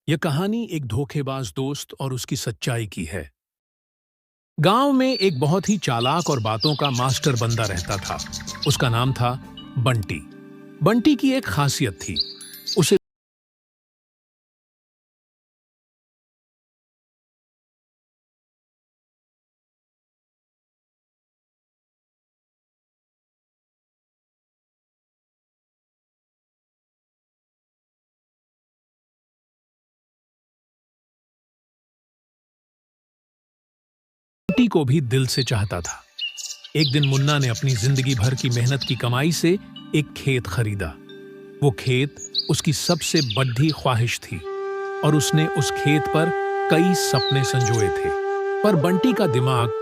यह कहानी एक धोखेबाज दोस्त और उसकी सच्चाई की है। गांव में एक बहुत ही चालाक और बातों का मास्टर बंदा रहता था। उसका नाम था बंटी। बंटी की एक खासियत थी। उसे बंटी को भी दिल से चाहता था। एक दिन मुन्ना ने अपनी जिंदगी भर की मेहनत की कमाई से एक खेत खरीदा। वो खेत उसकी सबसे बड़ी ख्वाहिश थी और उसने उस खेत पर कई सपने संजोए थे। पर बंटी का दिमाग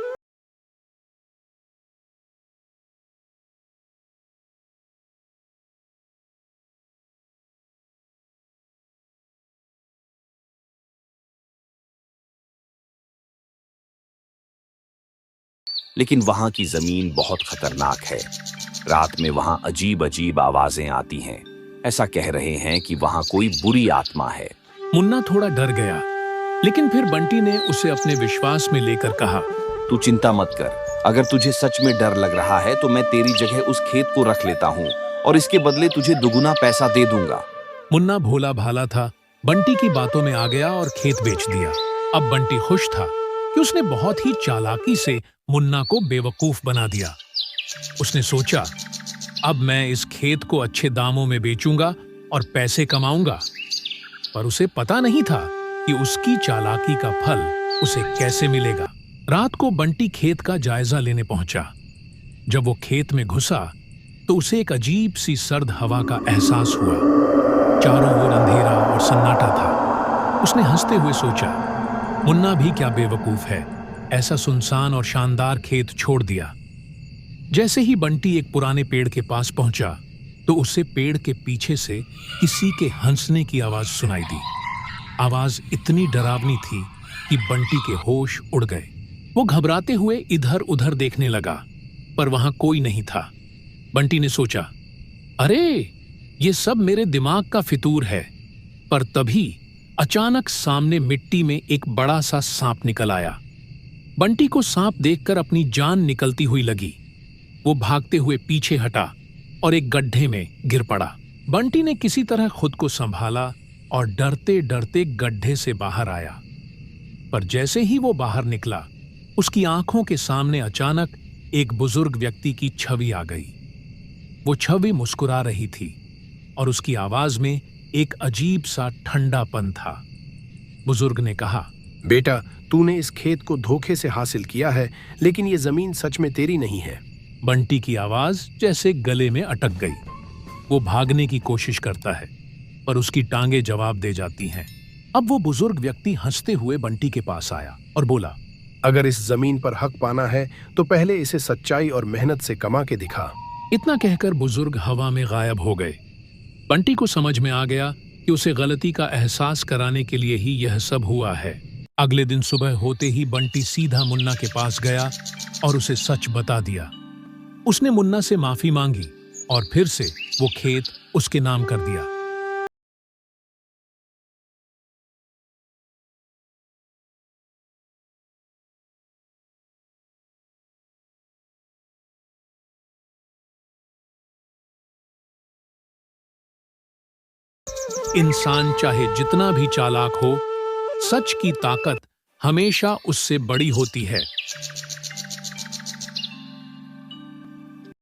लेकिन वहां की जमीन बहुत खतरनाक है। रात में वहां अजीब अजीब आवाजें आती हैं। ऐसा कह रहे हैं कि वहां कोई बुरी आत्मा है। मुन्ना थोड़ा डर गया, लेकिन फिर बंटी ने उसे अपने विश्वास में लेकर कहा, तू चिंता मत कर। अगर तुझे सच में डर लग रहा है तो मैं तेरी जगह उस खेत को रख लेता हूँ और इसके बदले तुझे दुगुना पैसा दे दूंगा। मुन्ना भोला भाला था, बंटी की बातों में आ गया और खेत बेच दिया। अब बंटी खुश था कि उसने बहुत ही चालाकी से मुन्ना को बेवकूफ बना दिया। उसने सोचा, अब मैं इस खेत को अच्छे दामों में बेचूंगा और पैसे कमाऊंगा। पर उसे पता नहीं था कि उसकी चालाकी का फल उसे कैसे मिलेगा। रात को बंटी खेत का जायजा लेने पहुंचा। जब वो खेत में घुसा तो उसे एक अजीब सी सर्द हवा का एहसास हुआ। चारों ओर अंधेरा और सन्नाटा था। उसने हंसते हुए सोचा, मुन्ना भी क्या बेवकूफ है, ऐसा सुनसान और शानदार खेत छोड़ दिया। जैसे ही बंटी एक पुराने पेड़ के पास पहुंचा तो उसे पेड़ के पीछे से किसी के हंसने की आवाज सुनाई दी। आवाज इतनी डरावनी थी कि बंटी के होश उड़ गए। वो घबराते हुए इधर उधर देखने लगा, पर वहां कोई नहीं था। बंटी ने सोचा, अरे ये सब मेरे दिमाग का फितूर है। पर तभी अचानक सामने मिट्टी में एक बड़ा सा सांप निकल आया। बंटी को सांप देखकर अपनी जान निकलती हुई लगी। वो भागते हुए पीछे हटा और एक गड्ढे में गिर पड़ा। बंटी ने किसी तरह खुद को संभाला और डरते डरते गड्ढे से बाहर आया। पर जैसे ही वो बाहर निकला, उसकी आंखों के सामने अचानक एक बुजुर्ग व्यक्ति की छवि आ गई। वो छवि मुस्कुरा रही थी और उसकी आवाज में एक अजीब सा ठंडापन था। बुजुर्ग ने कहा, बेटा, तूने इस खेत को धोखे से हासिल किया है, लेकिन ये जमीन सच में तेरी नहीं है। बंटी की आवाज जैसे गले में अटक गई। वो भागने की कोशिश करता है, पर उसकी टांगे जवाब दे जाती हैं। अब वो बुजुर्ग व्यक्ति हंसते हुए बंटी के पास आया और बोला, अगर इस जमीन पर हक पाना है तो पहले इसे सच्चाई और मेहनत से कमा के दिखा। इतना कहकर बुजुर्ग हवा में गायब हो गए। बंटी को समझ में आ गया कि उसे गलती का एहसास कराने के लिए ही यह सब हुआ है। अगले दिन सुबह होते ही बंटी सीधा मुन्ना के पास गया और उसे सच बता दिया। उसने मुन्ना से माफी मांगी और फिर से वो खेत उसके नाम कर दिया। इंसान चाहे जितना भी चालाक हो, सच की ताकत हमेशा उससे बड़ी होती है।